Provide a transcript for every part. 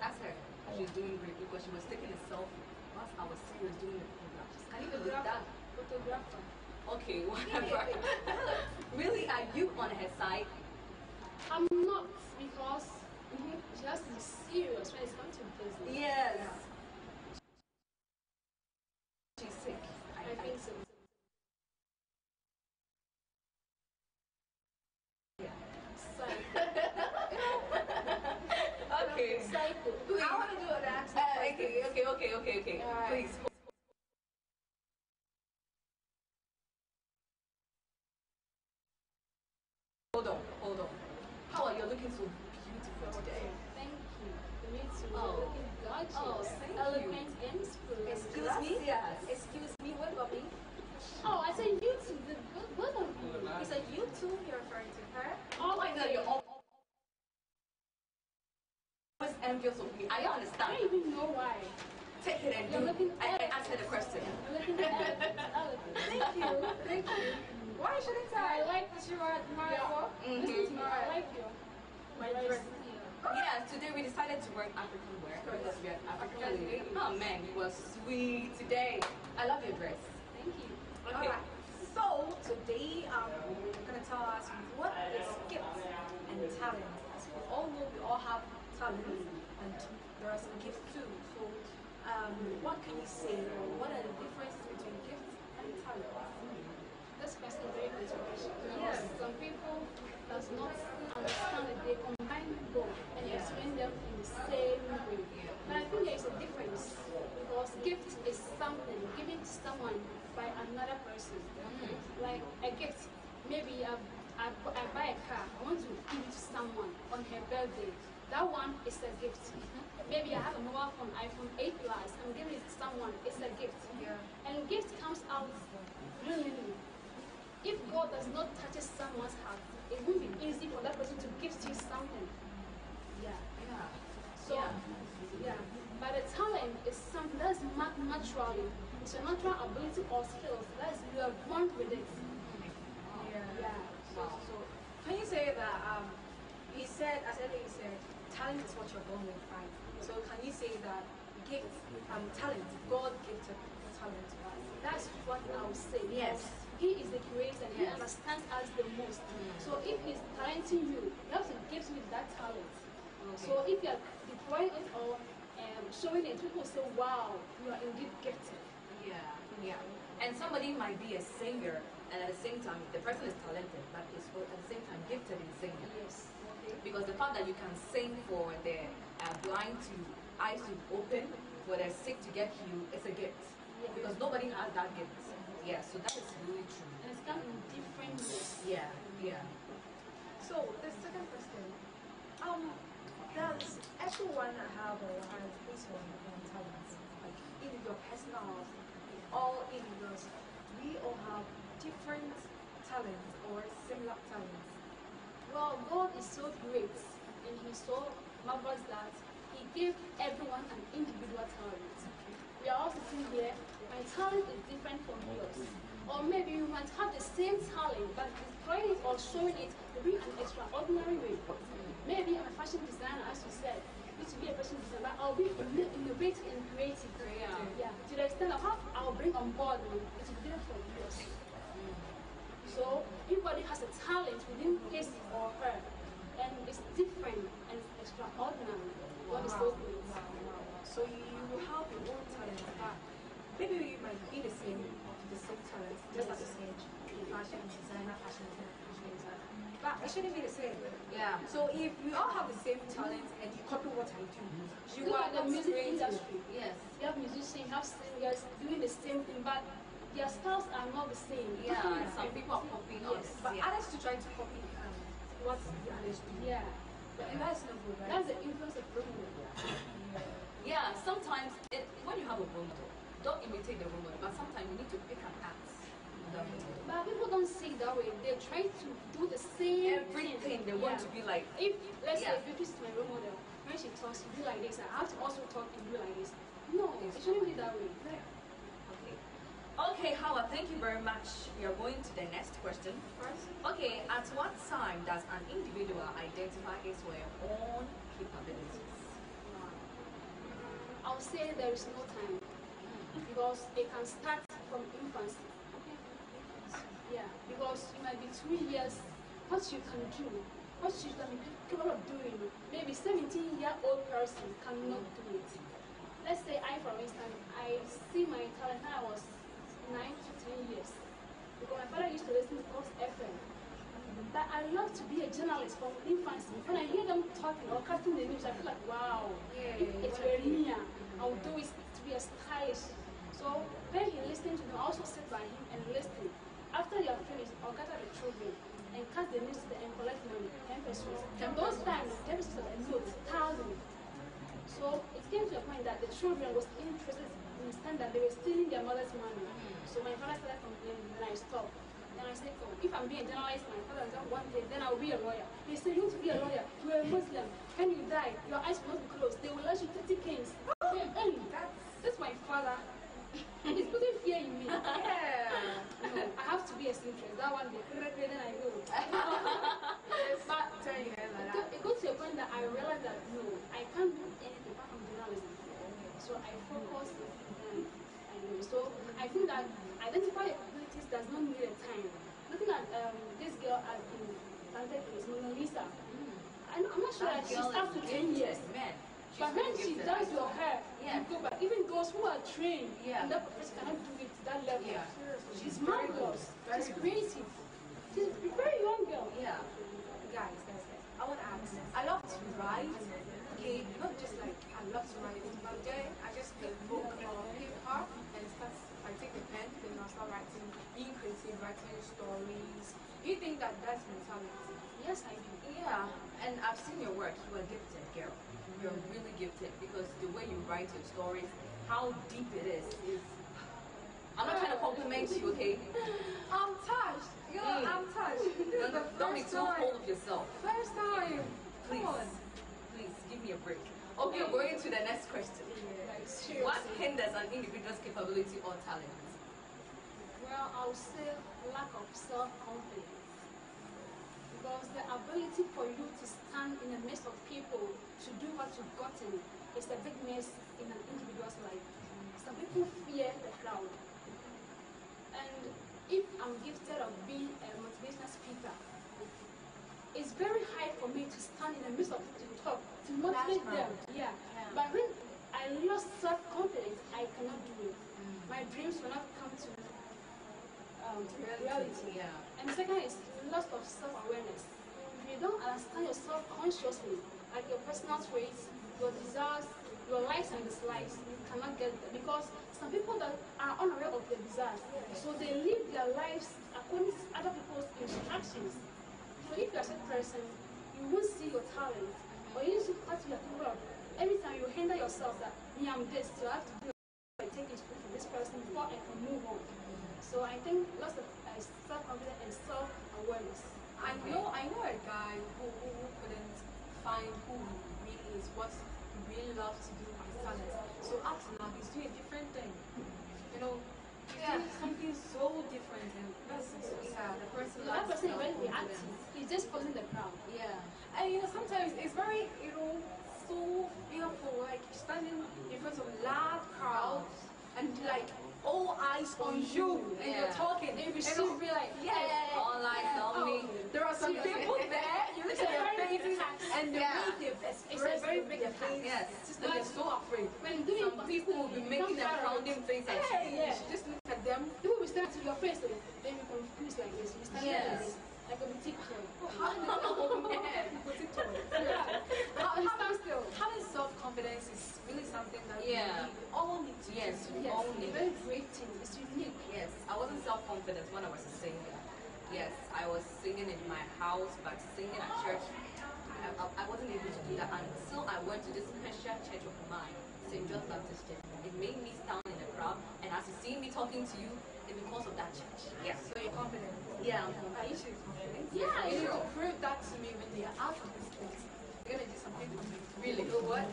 asked her if she's doing great because she was taking a selfie whilst I was serious doing the program. Can you believe that? Photographer. Okay, whatever. Really, are you on her side? I'm not, because she has to be serious when it's come to business. Yes. She's sick. I think so. Okay. Psycho. Please. I want to do an accent. Okay. Please. Hold on. How are you looking so beautiful today? Thank you. You need to Oh. looking gorgeous. Oh, thank you. Elegant and spiritual. Excuse me? Yes. Excuse me, what about me? Oh, I said you two, the both of you. He said you two, you're referring to her. Oh I know you're always envious of me. I I understand. don't even know why. Take it and You're do. looking I answer the question. You're looking elegant. Thank you. Why shouldn't I I? like this. Listen to me. I like you. My dress. Yes, today we decided to wear African wear because we are African lady. Oh man, you were sweet today. I love your dress. Thank you. Okay. Alright. So today you're gonna tell us what is gifts and talent. As we all know, we all have talents and there are some gifts too. So what can you say, or what are the differences between gifts and talents? This question is very controversial. Yes. Some people does not understand that they combine both and explain them in the same way. But I think there is a difference, because gift is something given to someone by another person. Like a gift, maybe I buy a car, I want to give it to someone on her birthday. That one is a gift. Maybe I have a mobile phone, iPhone 8 Plus, I'm giving it to someone, it's a gift. Yeah. And gift comes out willingly. If God does not touch someone's heart, it won't be easy for that person to gift you something. Yeah. So, but a talent is something that's naturally. It's a natural ability or skills. That's you are born with it. Yeah. So can you say that he said, as earlier you said, talent is what you're born with, right? So can you say that gift, talent, God gifted the talent to us? That's what I would say. Yes. He is the creator. He Yes. understands us the most. So if he's talenting you, he also gives you that talent. So if you are deploying it or showing it, people say, wow, you are indeed gifted. Yeah. And somebody might be a singer, and at the same time, the person is talented, but is at the same time gifted in singing. Yes. Because the fact that you can sing for the blind to eyes to open, for the sick to get healed, it's a gift. Yeah. Because nobody has that gift. Yeah, so that is really true. And it's come in different ways. Yeah. So the second question, does everyone have or has his own talents? Like individual personal, all individuals, we all have different talents or similar talents. Well, God is so great and He's so marvelous that He gave everyone an individual talent. We are all sitting here, my talent is different from yours. Or maybe you might have the same talent, but displaying it or showing it will be an extraordinary way. Maybe I'm a fashion designer, as you said. You to be a fashion designer, but I'll be innovative and creative. Yeah. To the extent of how I'll bring on board, it will be different from yours. So everybody has a talent within his or her, and it's different and it's extraordinary. God is so great. So you have your own talent, but maybe you might be the same talent, just like you said, fashion designer, but it shouldn't be the same. Yeah. So if you all have the same talent and you copy what I do, you Look are at the not music creative. industry. Yes. You have musicians, you have singers doing the same thing, but their styles are not the same. Yeah, some people are copying us. But Yeah. others to try to copy what the others do. Yeah. And that's not good, right? That's the influence of role model. Yeah, sometimes when you have a role model, don't imitate the role model, but sometimes you need to pick an act. But people don't see it that way. They try to do the same Everything they thing. want to be like. If let's Yeah. say Beauty is my role model, when she talks, you do like this. I have to also talk and do like this. No, it shouldn't be that way. Okay, Howard, thank you very much. We are going to the next question first. Okay, at what time does an individual identify his or her own capabilities? I'll say there is no time because it can start from infancy. Yeah, because you might be 2 years, what you can do, what you can be capable of doing, maybe 17-year-old person cannot do it. Let's say for instance, I see my talent when I was 9 to 10 years. Because my father used to listen to Gob FM. But I love to be a journalist from infancy. When I hear them talking or casting the news, I feel like, wow, if it were me, I would do it to be a stylist. So when he listened to them, I also sit by him and listen. After they are finished, I'll gather the children and cut the news and collect money, 10 pesos. And those times, 10 pesos was a note, 1,000. So it came to a point that the children was interested in the stand that they were stealing their mother's money. So my father started complaining, then I stopped. Then I said, oh, if I'm being a journalist, my father said one day, then I'll be a lawyer. He said, you want to be a lawyer, you're a Muslim. When you die, your eyes will not be closed. They will let you 30 kings. That's my father. He's putting fear in me. Yeah. No, I have to be a seamstress. That one day, then I know. But it got to a point that I realized that no, I can't do anything apart from journalism. So I focus on so I think that identifying abilities does not need a time. Looking at this girl has been talented is Mona Lisa. I'm not sure that she's up to 10 years. But when she does your hair, you go back. Even those who are trained and that profession cannot do it to that level. She's marvelous. She's creative. She's a very young girl. Yeah. Guys, I want to ask. I love to write. Okay, not just like I love to write. But then I just pick book or paper and I take the pen, then I'll start writing, being creative, writing stories. Do you think that that's my talent? Yes, I do. Yeah, and I've seen your work. You are gifted, girl. You're really gifted because the way you write your stories, how deep it is. I'm not trying to compliment you, okay? I'm touched. Yo, I'm touched. Don't be too full of yourself. First time. Please, give me a break. Okay, we're going to the next question. What hinders an individual's capability or talent? Well, I'll say lack of self-confidence. Because the ability for you to stand in the midst of people to do what you've gotten is a big mess in an individual's life. Some people fear the crowd. And if I'm gifted of being a motivational speaker, it's very hard for me to stand in the midst of people to talk, to motivate them. Yeah. But when I lost self-confidence, I cannot do it. My dreams will not come to reality. And the second is loss of self-awareness. If you don't understand yourself consciously, like your personal traits, your desires, your likes and dislikes, you cannot get there. Because some people that are unaware of their desires, so they live their lives according to other people's instructions. So if you're a certain person, you won't see your talent, or you need to cut your people up. Every time you hinder yourself that, me, I'm this, so I have to do it, take inspiration from this person before I can move on. So I think lots of self-confidence and self-awareness. I know a guy who couldn't find who he really is, what he really loves to do, his talent. So up to now, he's doing a different thing. You know, he's doing something so different, and that's the person when he acts, he's just following the crowd. And sometimes it's very, so fearful, like standing in front of a large crowd and like all eyes on you, and you're talking, and you should be like, all eyes on me. There are some people there, you look at their faces, and the way they've expressed very big their face, it's just like they're so afraid. When doing some people will be making a frowning face at you. You should just look at them. People will stand to your face, then you confuse like this. You stand like this, like a boutique show. Having self-confidence is really something that we all need to do. All need. Very great thing. It's unique. Yes, I wasn't self-confident when I was a singer. Yes, I was singing in my house, but singing at church, I wasn't able to do that until I went to this special church of mine, St. John Baptist Church. It made me stand in the crowd, and as you see me talking to you, it's because of that church. Yes. So you're confident? Yeah. Are you sure you're confident? Yeah, you need to prove that to me when they are out of this place. You're gonna do something to me. Really? You know what?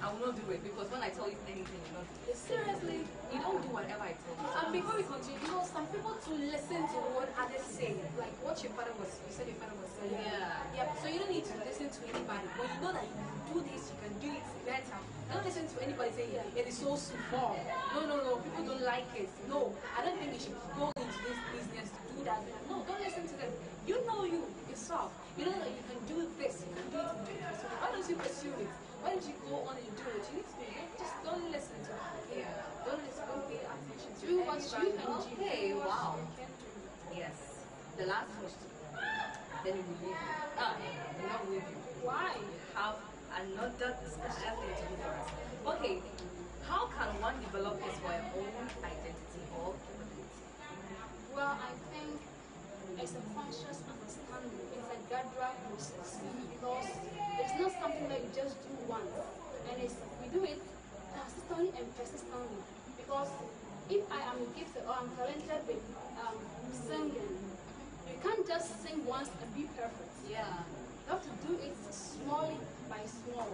I will not do it because when I tell you anything, you will not do it. Seriously? You don't do whatever I tell you. And before we continue, some people to listen to what others say, like what your father was, you said your father was saying. Yeah. So you don't need to listen to anybody. When you know that you do this, you can do it better. Don't listen to anybody saying it is so small. No, people don't like it. No, I don't think you should go into this business to do that. No, don't listen to them. You know yourself. You know that you can do this, you can do it. So why don't you pursue it? Why don't you go on and do it? You need to do it. Just don't listen to them. Don't listen, don't pay attention to Do what you can do. Okay, wow. You can do. Yes. The last question. Then we will leave you. We'll not leave you. Why? We have another special thing to do for us. Okay. How can one develop this for their own identity or capability? Well, I think it's a conscious understanding. It's a gradual process because it's not something that you just do once, and we do it consistently and persistently. Because if I am gifted or I'm talented with singing, you can't just sing once and be perfect. Yeah. You have to do it slowly by small,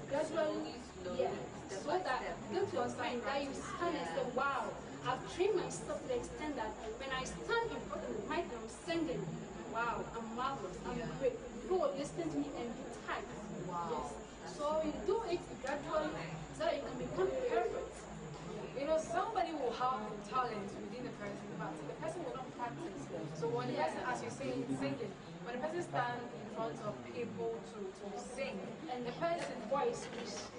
gradually, Slowly, so that you get to a point that you stand and say, wow, I've trained myself to the extent that when I stand in front of the mic and I'm singing, wow, I'm marvelous, I'm great. People will listen to me and be tight. Wow. Yes. So you do it gradually so that you can become perfect. You know, somebody will have the talent within the person, but the person will not practice. So when the person, as you say, singing, when the person stands in front of people to sing, And the person, the voice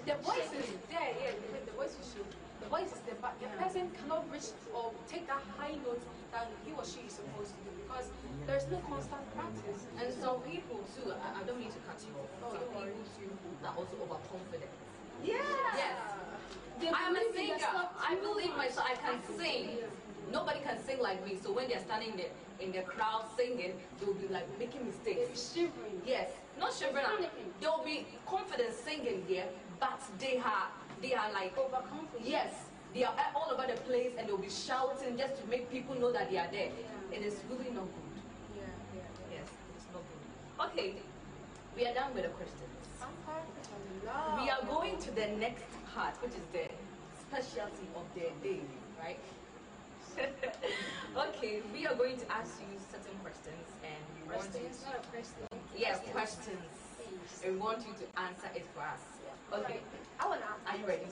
the voice is there, the voice is should. The voice is there, but the person cannot reach or take that high note that he or she is supposed to do because there's no constant practice. And some people too, I don't mean to cut you off. Oh, Some don't worry. people too are also overconfident. Yeah. Yes. I am a singer. I believe myself. I can sing. Nobody can sing like me. So when they're standing there in the crowd singing, they'll be like making They'll be mistakes. shivering. Yes, not shivering. Panicking. They'll be confident singing there, but they are like, Overconfident. yes, they are all over the place and they'll be shouting just to make people know that they are there. Yeah. It is really not good. Yeah. Yes, it's not good. Okay, we are done with the questions. We are going to the next part, which is the specialty of the day, right? Okay, we are going to ask you certain questions, and we want you Questions, not a question. yes, questions. And we want you to answer it for us. Okay, I want to ask. are you ready?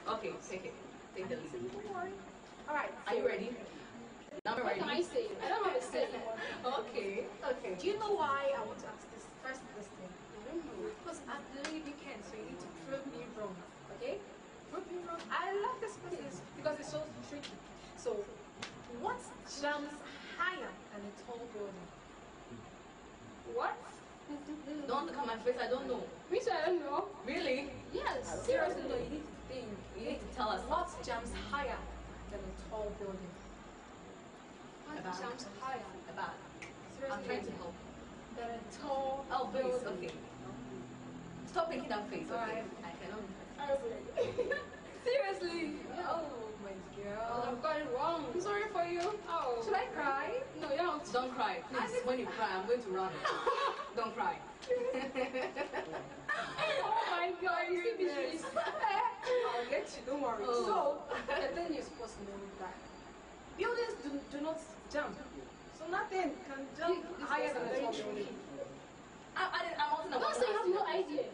Okay, take it. Take the lead. Don't worry. All right. Are you ready? I'm What can I ready. say? I don't have a say. Okay. Okay. Do you know why I want to ask this this thing? I don't know. Because I believe you can, so you need to prove me wrong. Okay? Prove me wrong. I love this question because it's so tricky. So, what jumps higher than a tall building? What? Don't look at my face. I don't know. Me too, I don't know. Really? Yes. Seriously, no, you need to think. You need to tell us. What jumps higher than a tall building? What About- jumps higher? About. Seriously, I'm trying to help. than a tall Oh, please. building. Okay. Stop making that face. Okay. Alright. I cannot. Seriously? Oh my Oh, god. I've got it wrong. I'm sorry for you. Oh. Should I cry? No, you don't. Don't cry, please. When you cry, I'm going to run. Don't cry. Oh my God, you see this face? I'll let you, don't worry. Oh. So, the thing you're supposed to know is that buildings do not jump. So nothing can jump This higher is than a very tall tricky. building. I'm also not. Don't say you have no idea.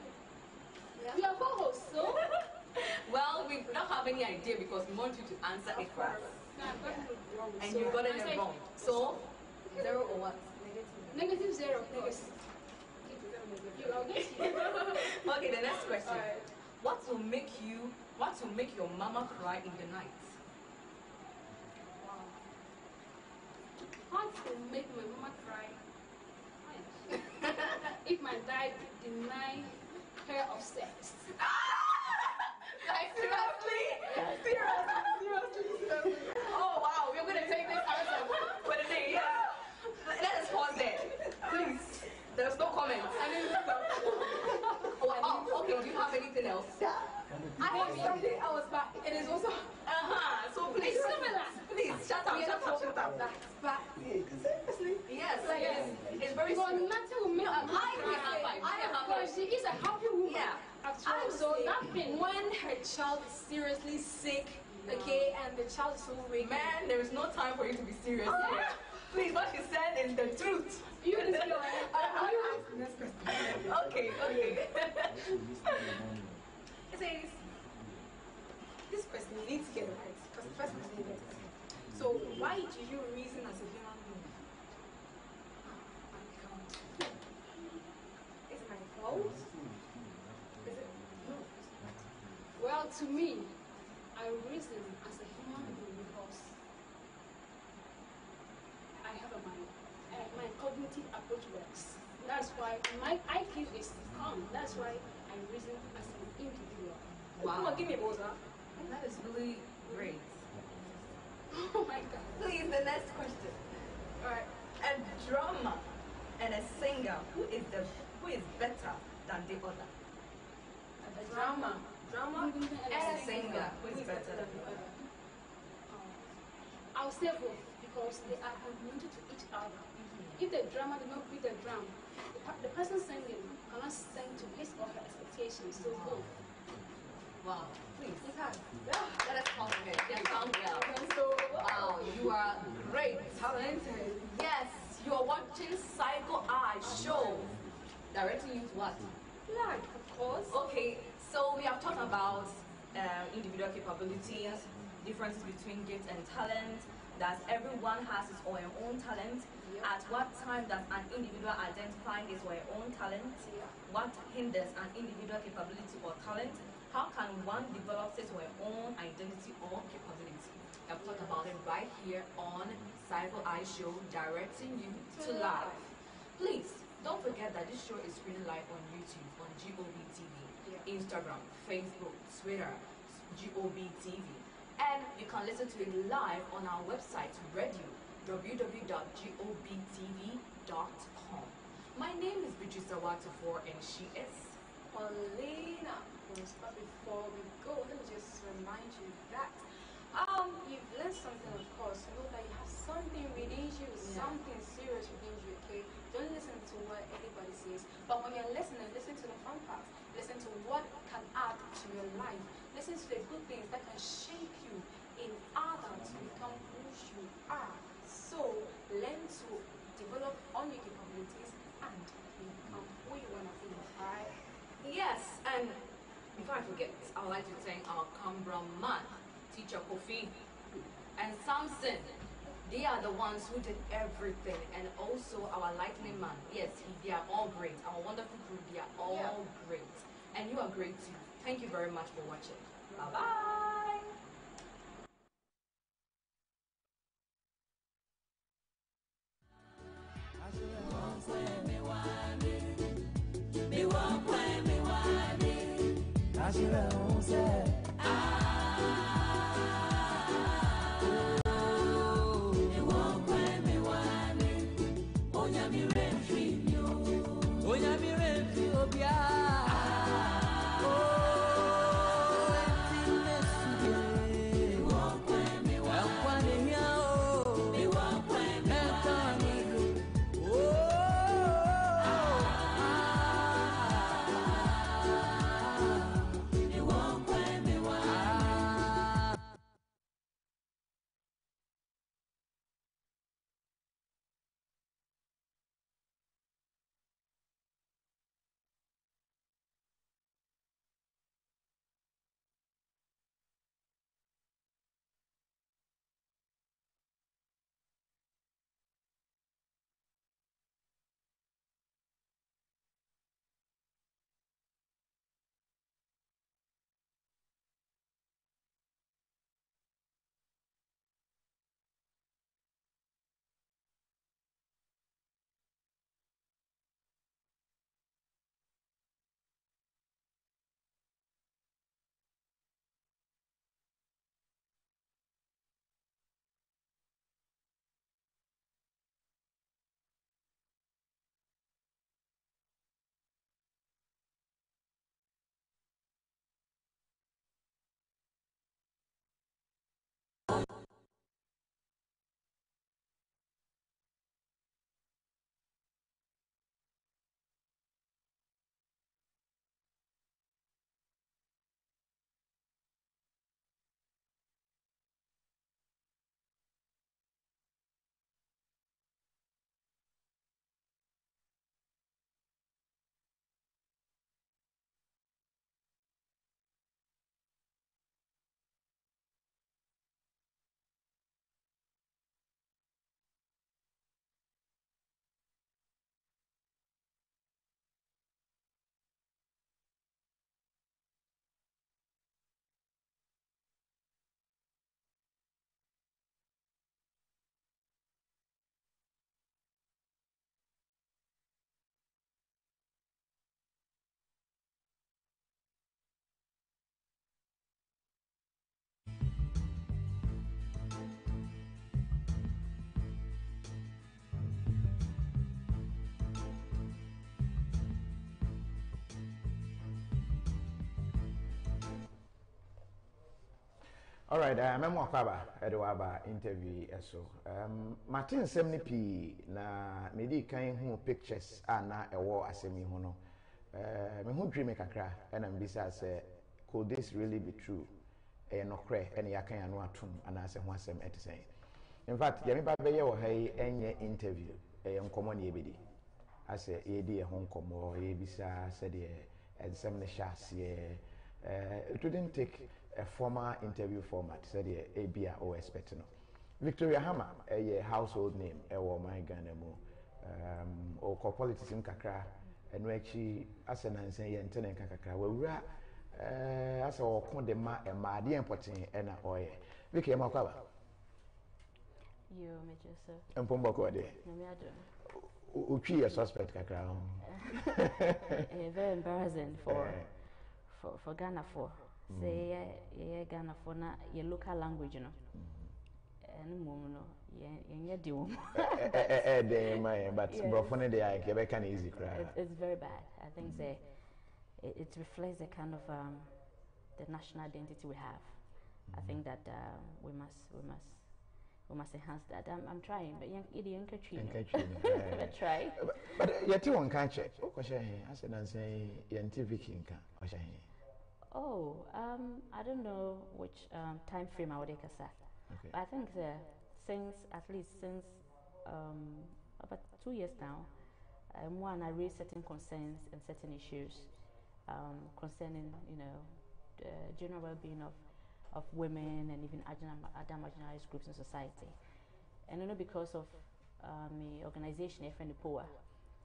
You are co-host, so? Well, we don't have any idea because we want you to answer it for us. No, I've gotten it wrong. And So you got answer it wrong. So, 0 or what? Negative 0. Negative. You are good. Okay, the next question. Alright. What will make your mama cry in the night? What will make my mama cry? If my dad deny her of sex. Like, seriously? Seriously? Oh, wow. We're going to take this answer for the day. Yeah. Let us pause there. Please. There's no comments. Oh, okay. Do you have anything else? I have something else, but it is also So please. It's similar. Please, shut up. But seriously, Yes, Like, yes. It's very But simple. nothing will make I me can have cry. five. Because she is a happy woman. Yeah. After all, so honestly, that thing. when her child is seriously sick, okay, and the child is so weak, Man, there is no time for you to be serious here. Please, what she said is the truth. You just feel like, I ask the next question. Okay. But to me, I reason as a human being because I have a mind. And my cognitive approach works. That's why my IQ is strong. That's why I reason as an individual. Wow. Come on, give me a buzzer. That is really great. Oh my God. Please, the next question. Alright. A drummer and a singer, who is better than the other? A drama. Drummer And and a singer, who is better than the other? I'll say both because they are complementary to each other. If the drummer does not beat the drum, the person singing cannot sing to his or her expectations. So both. Wow. Please. You can. Let us compliment. You sound well. So, Wow, you are great. talented. Yes, you are watching Psycho Eye Show. Directing you to what? Like, of course. Okay, so we have talked about individual capabilities, differences between gift and talent, that everyone has his or her own talent. Yep. At what time does an individual identify his or her own talent? Yeah. What hinders an individual capability or talent? How can one develop his or her own identity or capability? I've talked about it right here on Cyber Eye Show, directing you to life. Please don't forget that this show is screened live on YouTube, on Gob TV, Yeah. Instagram, Facebook, Twitter, Gob TV, and you can listen to it live on our website, radio www.gobtv.com. My name is Beatrice Awatofor, and she is. Paulina. But before we go, let me just remind you that you've learned something, of course. You know that you have something within you, something serious within you, okay? Don't listen to what anybody says. But when you're listening, listen to the fun part. Listen to what can add to your life. Listen to the good things that can shape you in order to become who you are. So learn to develop all your capabilities and become who you want to be, alright? Yes, and before I forget, I would like to thank our Canberra man, teacher Kofi, and Samson. They are the ones who did everything, and also our lightning man. Yes, they are all great. Our wonderful crew, they are all great. And you are great too. Thank you very much for watching. Bye-bye. All right, memo kwaba edwaba interview eso. Martin semni pi na medi kan hu pictures na ewo asemi ho no. Me hu dream kakra na mbisa say could this really be true? No kre ene yakan anu atum ana se ho asem etisen. In fact, yemi ba be ye wo hai enye interview nkomo na ebedi. Ase edi e ho nkomo e bisa se de ensem ne hyase it wouldn't take a formal interview format, said the ABA or expect no. Victoria Hammer, a household name, a woman Ghana mo, or politics in Kakra, and where she, as an answer, and tenant Kakra, were as all condemn a madi and potting and a oil. Vicky Makaba. You, Major, sir. And Pomboko, there. Uchi a suspect Kakra. Very embarrassing for Ghana for. Say Ghana for na your local language, you know. And no, yeah, do. But Brofone de I can easy cry. It's very bad. I think it reflects the kind of the national identity we have. I think that we must enhance that. I'm trying, but you but try. But yet you won't catch it. I said, I'm saying, Viking. Oh, I don't know which time frame I would take say. Okay. I think since about 2 years now, one I raised certain concerns and certain issues concerning the general well-being of women and even other marginalized groups in society, and because of my organization, FNPOA,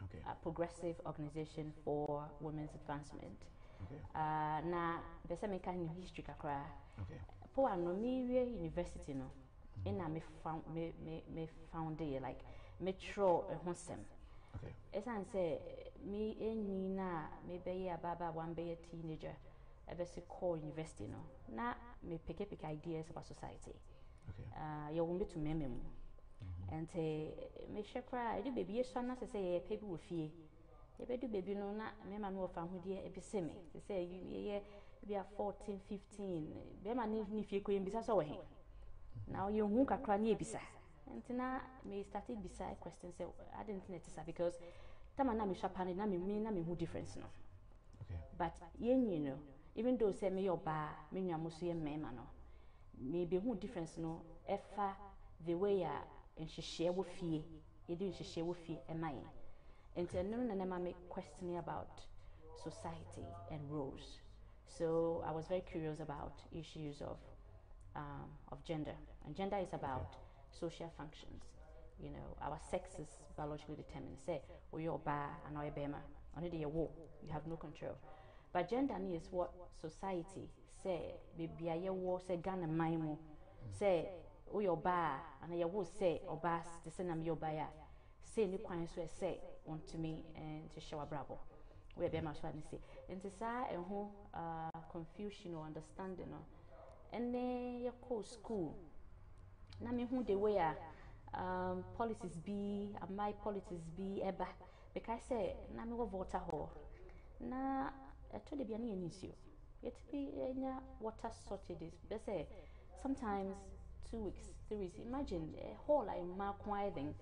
okay, a progressive organization for women's advancement. Okay. Na bese me kan history kakra. Okay. Po Anomiri University no. Ina me found it like metro ehonsem. Okay. Esan say me enyi na me be ye ababa one be a teenager. Ebese core university no. Na me pick ideas about society. Okay. You want me to meme. And me shekra, I do baby so na say people with fear. You better baby no na me man wo fa ho de e be se me say you be 14 15 be man ni fie ko mbisa so we now you hu kakra na ebisa entina me started beside question say I didn't know it because tama na me shapa na me hu difference no. Okay. But you know even though say me your ba me nwa mo so ye mema no me be hu difference no efa the way ya nhihye wo fie ye di nhihye wo fie e mai. And no make questioning about society and roles. So I was very curious about issues of gender, and gender is about social functions. You know, our sex is biologically determined. Say, or you're ba and or bema, only the war, you have no control. But gender is what society say. Be a war say Ghana maimo say, oh you're ba and your war say or bas the same am your ba. Say ni kwan so say want to me and to show a bravo we be ma so ani say enti sa e ho confusion or understanding no ene ye ko school na me hu the way policies be my policies be eba because say na me go voter hall na to de bia na yenisio yet be enya water shortages be say sometimes 2 weeks 3 weeks imagine a hall I mark widen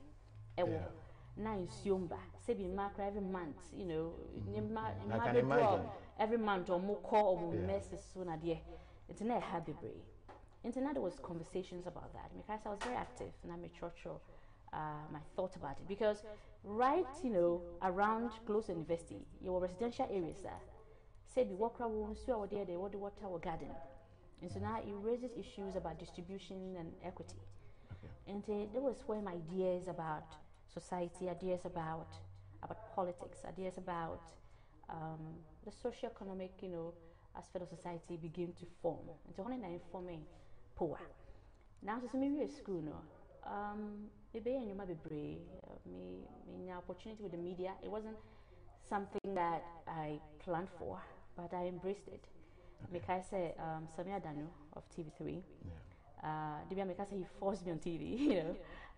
Yeah. Nice yumba, saving mark every month, you know, I can imagine. Every month or more call or message sooner, dear. It's not a happy break. Internet was conversations about that because I was very active and I made church my thought about it because right, around close university, your residential areas there, say be walk around, see out there, they want the water or garden. And so now it raises issues about distribution and equity. Okay. And there was where my ideas about society, ideas about politics, ideas about the socio-economic, aspect of society begin to form. And so when I'm forming poor. Now, so maybe at school, maybe and you might be brave. Me opportunity with the media. It wasn't something that I planned for, but I embraced it. Okay. Because Samia Danu of TV3. Yeah. Because he forced me on TV,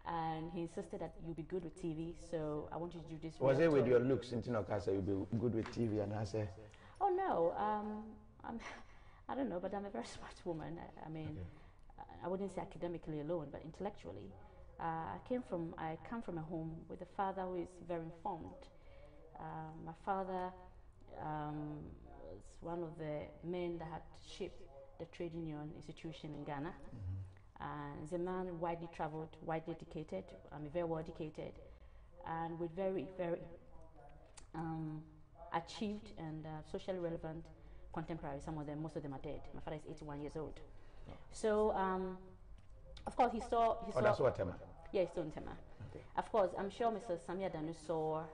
and he insisted that you'll be good with TV, so I want you to do this. Was it with your looks, Casa, you'll be good with TV, and I said, oh no, I don't know, but I'm a very smart woman. I mean, I wouldn't say academically alone, but intellectually. I come from a home with a father who is very informed. My father was one of the men that had shaped the trade union institution in Ghana. And he's a man widely traveled, widely educated, very well educated, and with very, very achieved and socially relevant contemporaries. Some of them, most of them are dead. My father is 81 years old. So, of course, he saw. Oh, that's what Tema. Yeah, he's still in Tema. Okay. Of course, I'm sure Mr. Samia Danu saw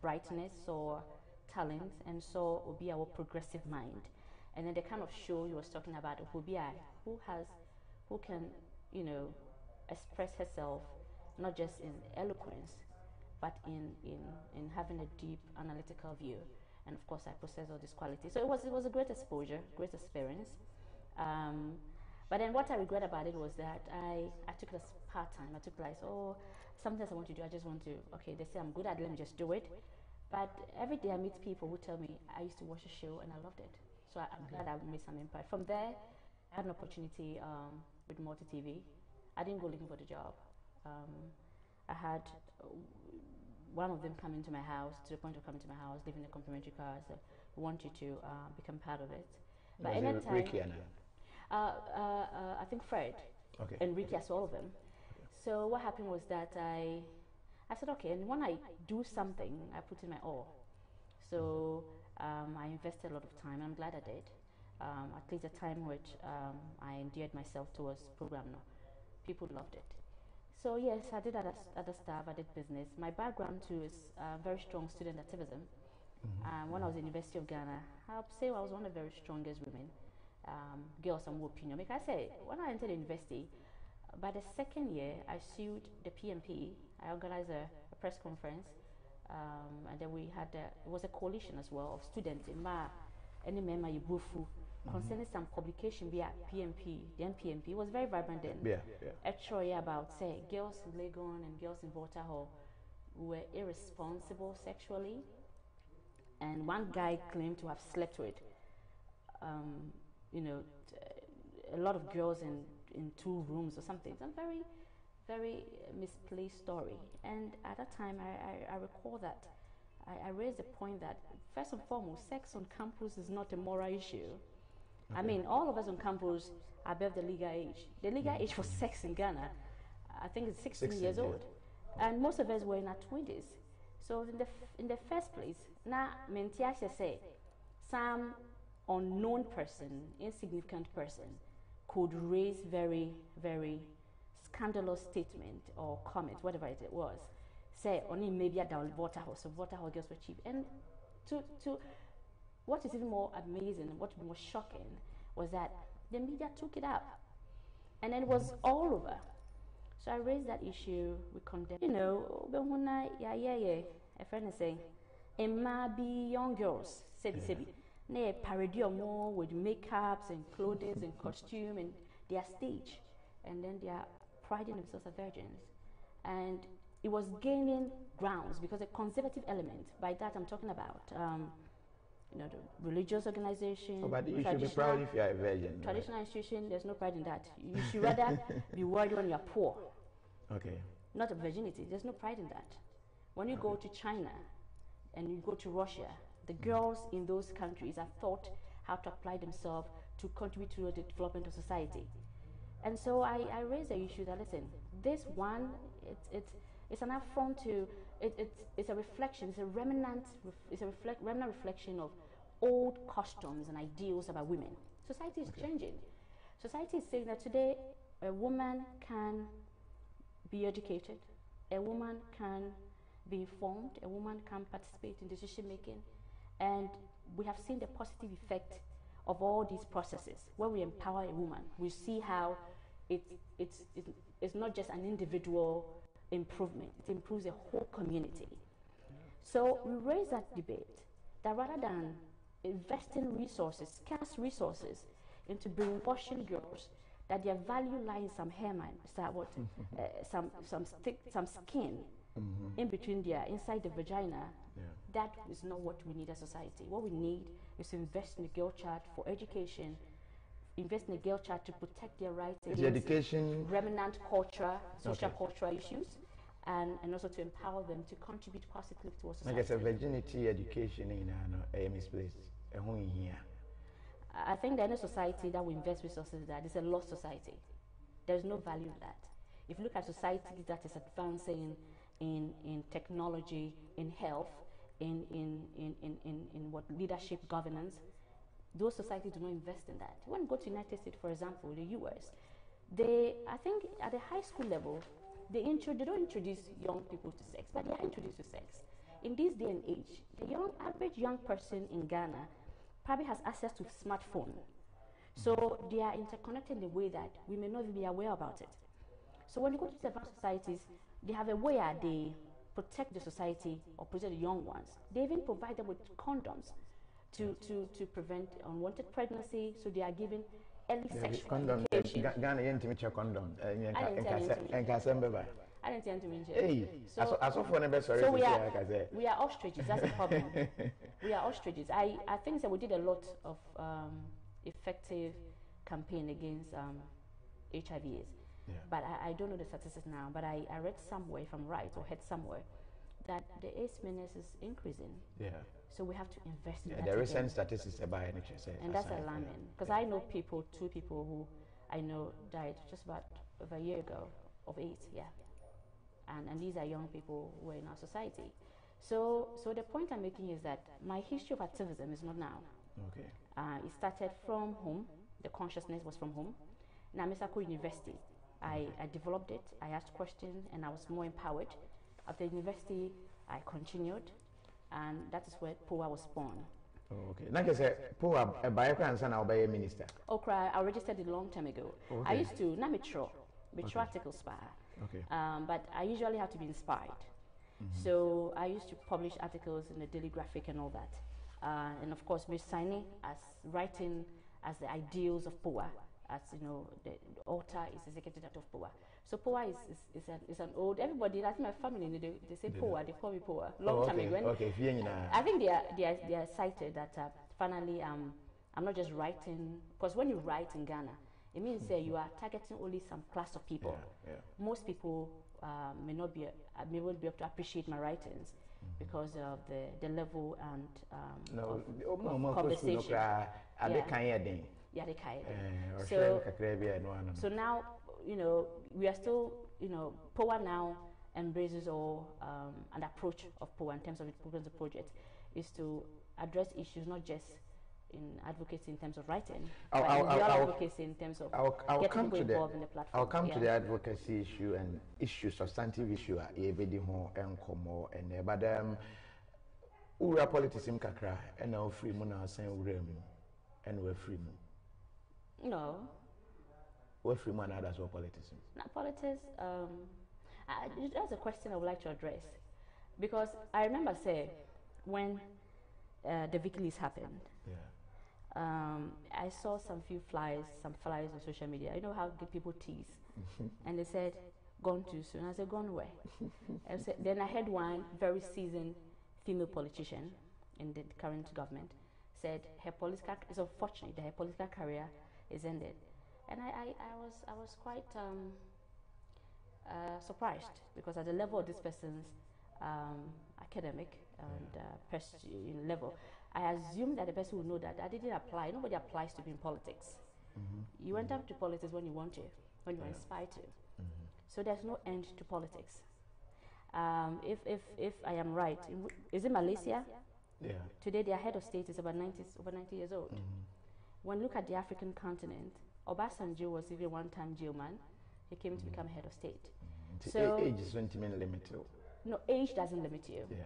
brightness, saw talent, and saw Obi our progressive mind. And then the kind of show he was talking about, Obi who can, express herself not just in eloquence, but in having a deep analytical view. And of course, I possess all these qualities. So it was a great exposure, great experience. But then what I regret about it was that I took it as part-time. I took like, sometimes I want to do, I just want to, okay, they say I'm good at it, let me just do it. But every day I meet people who tell me I used to watch a show and I loved it. So I'm glad I made some impact. From there, I had an opportunity with Gob TV. I didn't go looking for the job. I had one of them come into my house, to the point of coming to my house, leaving a complimentary car. So we want you to become part of it. But anytime, Ricky and I think Fred, okay, and Ricky, as all of them. Okay. So what happened was that I said, okay, and when I do something, I put in my all. So I invested a lot of time, and I'm glad I did. At least the time which I endeared myself towards program, people loved it. So yes, I did other stuff. I did business. My background too is very strong student activism. When I was at the University of Ghana, I would say I was one of the very strongest women. Girls, some opinion. Like I say, when I entered the university, by the second year, I sued the PMP. I organized a press conference, and then we had it was a coalition as well of students in Ma, any member Ibufu, concerning some publication via PMP. The NPMP was very vibrant then. Actually, about say girls in Legon and girls in Waterhall were irresponsible sexually, and one guy claimed to have slept with, a lot of girls in 2 rooms or something. It's a very, very misplaced story. And at that time, I recall that I raised the point that, first and foremost, sex on campus is not a moral issue. Okay. I mean, all of us on campus are above the legal age. The legal age for sex in Ghana, I think, is 16 years old. And most of us were in our 20s. So in the first place, now, Mentiasha say, some unknown person, insignificant person, could raise very, very scandalous statement or comment, whatever it was, say only maybe at the Waterhall, so Waterhall girls were cheap. And to what is even more amazing, what was more shocking, was that the media took it up, and then it was all over. So I raised that issue. We condemned. A friend is saying, it might be young girls, sebi. They parody or more with makeups and clothes and costume and their stage, and then they are priding themselves as virgins, and it was gaining grounds because a conservative element. By that I'm talking about, the religious organization. But you should be proud if you are a virgin. Traditional institution, there's no pride in that. You should rather be worried when you are poor. Okay. Not a virginity. There's no pride in that. When you go to China and you go to Russia, the girls in those countries are taught how to apply themselves to contribute to the development of society. And so I raised the issue that, listen, this one, it's an affront to, it's a reflection, it's a remnant reflection of old customs and ideals about women. Society is changing. Society is saying that today a woman can be educated, a woman can be informed, a woman can participate in decision making, and we have seen the positive effect of all these processes. When we empower a woman, we see how it's not just an individual improvement, it improves a whole community. So we raise that debate that rather than investing resources, scarce resources, into brainwashing girls, that their value lies in some hair, some skin in between inside the vagina. That is not what we need as a society. What we need is to invest in the girl child for education, invest in a girl child to protect their rights The against education. remnant culture, social Okay. cultural issues, and also to empower them to contribute positively towards Like society. I said, virginity education in misplaced. Here. I think that any society that will invest resources in that is a lost society. There's no value in that. If you look at society that is advancing in technology, in health, in what leadership, governance, those societies do not invest in that. When you go to United States, for example, the US, I think at the high school level, they don't introduce young people to sex, but they are introduced to sex. In this day and age, the average young person in Ghana probably has access to smartphone. So they are interconnected in a way that we may not even be aware about it. So when you go to these advanced societies, they have a way that they protect the society or protect the young ones. They even provide them with condoms to prevent unwanted pregnancy. So they are given early sexual Condom. education. Ghana ain't condom. I didn't tend to mention. Hey, So, I saw for the best. so we are ostriches. That's the problem. We are ostriches. I think that we did a lot of effective campaign against HIV/AIDS. Yeah. But I don't know the statistics now. But I read somewhere, if I'm right, or heard somewhere, that the AIDS menace is increasing. Yeah. So we have to invest in that. The again. recent statistics about NHS. And that's alarming, because I know two people who I know died just about over a year ago of AIDS, yeah. And these are young people who are in our society. So the point I'm making is that my history of activism is not now. Okay. It started from home. The consciousness was from home. Now, Misako University, I developed it. I asked questions, and I was more empowered. After university, I continued, and that is where POA was born. Oh, okay. Like I said, POA, a biocran and I'll be a minister. Okra, I registered it a long time ago. Okay. I used to, Namitro, Okay. articles spy. Okay. But I usually have to be inspired. So I used to publish articles in the Daily Graphic and all that. And of course, Miss Sini as writing as the ideals of POA, as you know, the author is executive director of POA. So POA is an old, everybody, that's my family, they say POA, they call me POA. Long time ago. Okay. I think they are cited that finally I'm not just writing, because when you write in Ghana, it means you are targeting only some class of people. Yeah. Most people may not be able to appreciate my writings because of the level and of conversation. Yeah, they kind. So now, you know, we are still, you know, POA now embraces all an approach of POA in terms of its programs and projects is to address issues not just in advocacy in terms of writing, but in real advocacy in terms of getting people involved in the platform. I'll come to the advocacy issue and substantive issue at Ebedi and Como and but Ura politics in Kakra and now free moon are saying and we're free moon. No. We're free moon others or politics. Not politics. That's a question I would like to address, because I remember when the Wikileaks happened. Yeah. I saw some flyers on social media. You know how people tease, and they said, "Gone too soon." I said, "Gone where?" Then I heard one very seasoned female politician in the current government said it's unfortunate that her political career is ended, and I was quite surprised, because at the level of this person's academic and level, I assumed that the person would know that I didn't apply. Nobody applies to be in politics. You enter to politics when you want to, when you're inspired to. So there's no end to politics. If I am right, is it Malaysia? Yeah. Today their head of state is over 90 years old. When you look at the African continent, Obasanjo was even one-time jailman. He came to become head of state. So age is 20 minutes limited. No, age doesn't limit you. Yeah.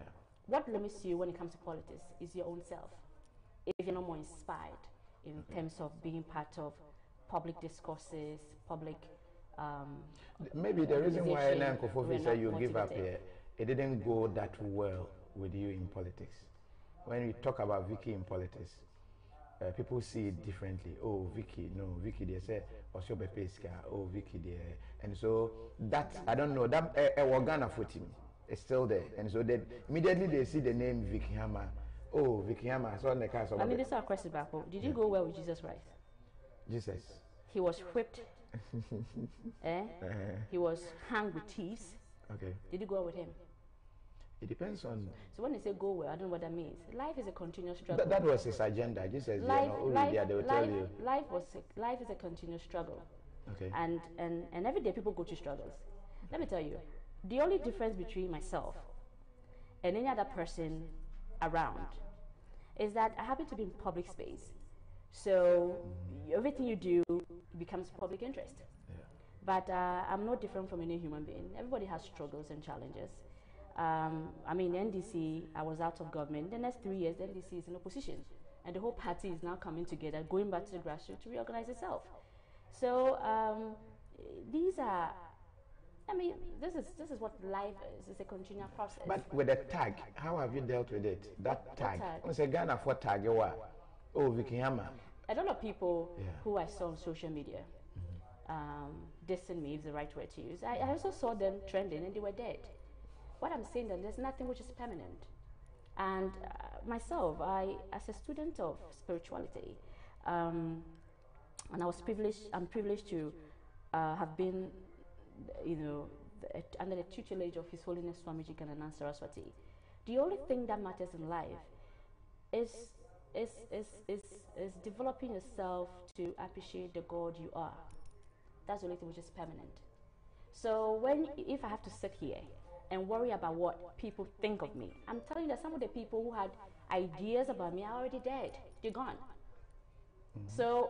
What limits you when it comes to politics is your own self. If you're not more inspired in terms of being part of public discourses, public maybe the reason why Nanko we're said you not give up motivated. here, it didn't go that well with you in politics. When we talk about Vicky in politics, people see it differently. Oh, Vicky, no, Vicky, they say, Osho Bepeska, oh, Vicky, there. And so that, I don't know, that Ghana for team is still there. And so they immediately they see the name Vicky Hammer. Oh, Vicky Hammer, so on the cast of. Let me just ask a question back. Did you go well with Jesus Christ? Jesus. He was whipped. He was hung with thieves. Okay. Did you go with him? It depends on. So when they say go well, I don't know what that means. Life is a continuous struggle. That was his agenda. Jesus, Life, they will tell you. Life is a continuous struggle. Okay. And every day people go through struggles. Let me tell you, the only difference between myself and any other person around is that I happen to be in public space. So everything you do becomes public interest. Yeah. But I'm no different from any human being. Everybody has struggles and challenges. I mean, NDC, I was out of government. The next 3 years, NDC is in opposition. And the whole party is now coming together, going back to the grassroots to reorganize itself. So these are, I mean, this is what life is. It's a continual process. But with the tag, how have you dealt with it? That tag. What Say Ghana for tag, oh, Vikiyama. A lot of people who I saw on social media, dissing me is the right word to use. I also saw them trending and they were dead. What I'm saying that there's nothing which is permanent. And myself, as a student of spirituality, and I'm privileged to have been, under the tutelage of His Holiness Swamiji Kanana Saraswati. The only thing that matters in life is developing yourself to appreciate the God you are. That's the only thing which is permanent. So if I have to sit here and worry about what people think of me, I'm telling you that some of the people who had ideas about me are already dead. They're gone. So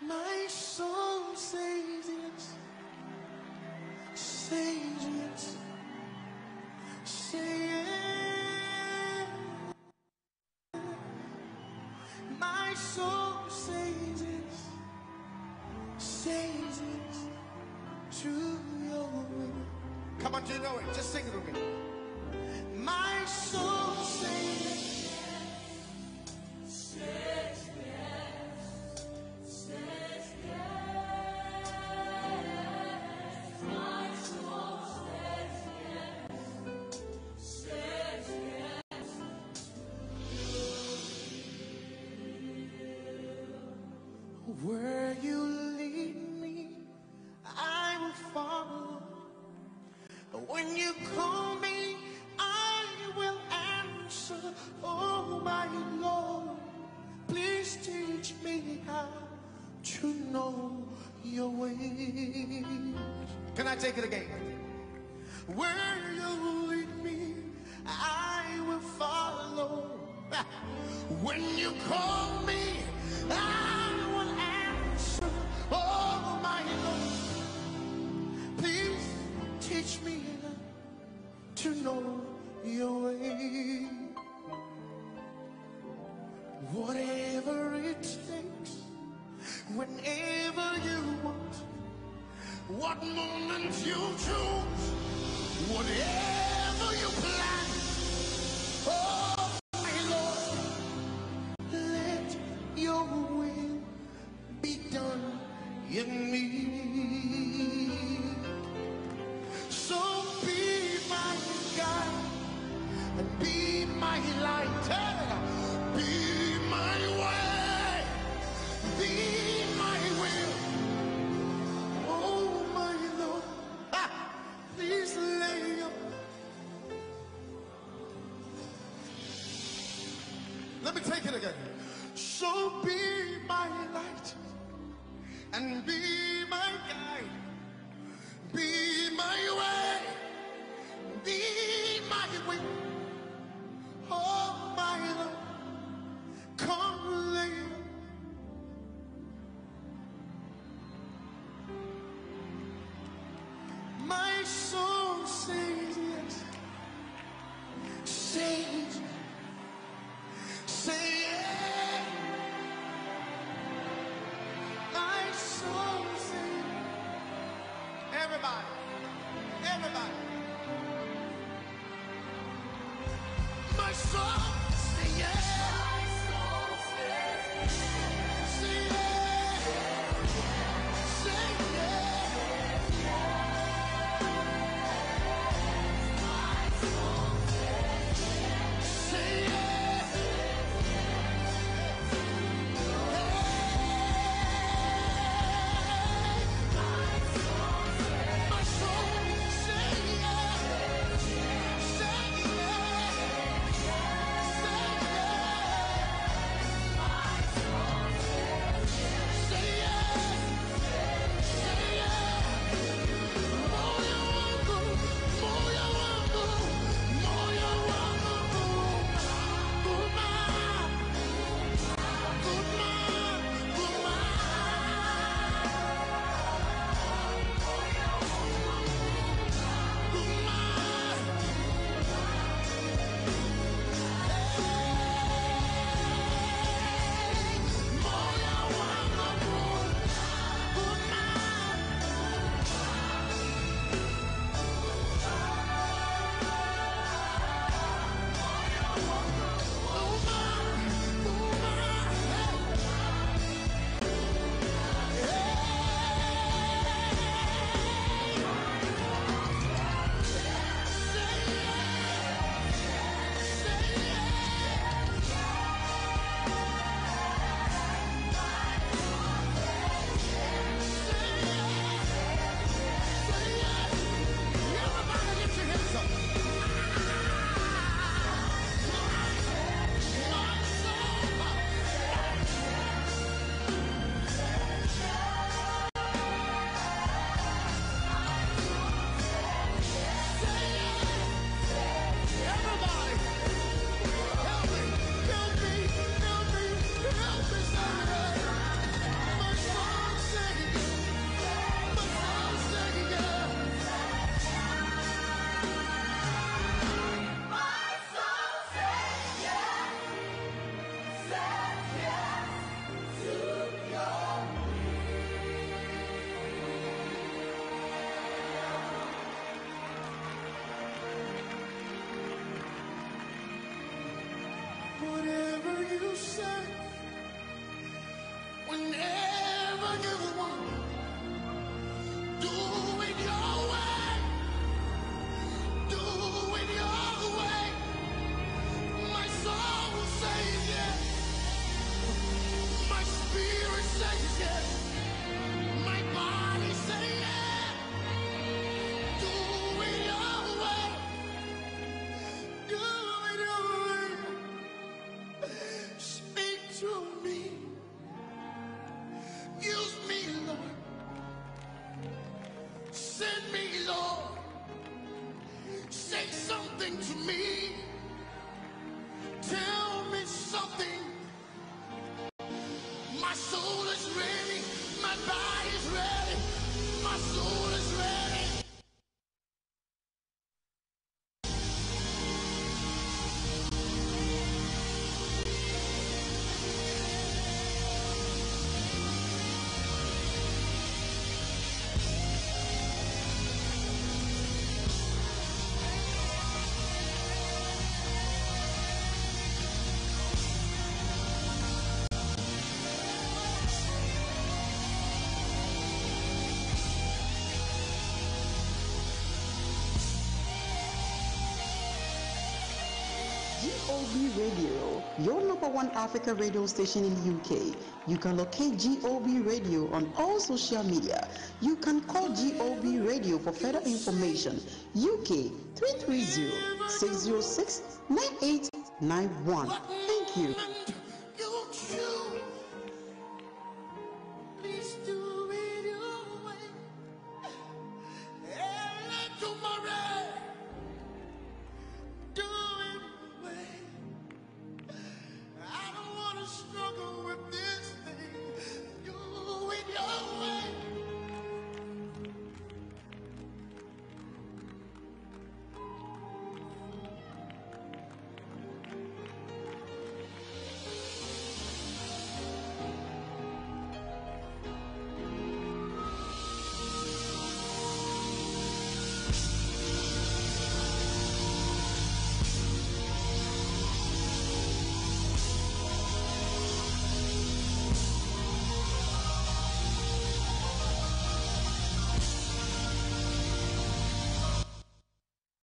my soul says yes, says yes, say yes. My soul says yes, says yes to your will. Come on, do you know it? Just sing it with me. My soul says yes. Where you lead me, I will follow. When you call me, I will answer. Oh my Lord, please teach me how to know your ways. Can I take it again? Where you lead me, I will follow. When you call me, I will answer. Oh my Lord, please teach me to know your way. Whatever it takes, whenever you want, what moment you choose, whatever you plan. Oh my Lord, let your be my light, be my way, be my will. Oh my Lord, please lay your. Let me take it again. So be my light and be my guide, be my way, be my way. Oh my Lord, come lay. My soul says yes, says, say yes. My soul says, everybody, everybody. My soul say yes. Say yes. Say yes. Say yes. My soul say yes. Say yes. Say yes. GOB Radio, your #1 Africa radio station in the UK. You can locate GOB Radio on all social media. You can call GOB Radio for further information. UK 330-606-9891. Thank you.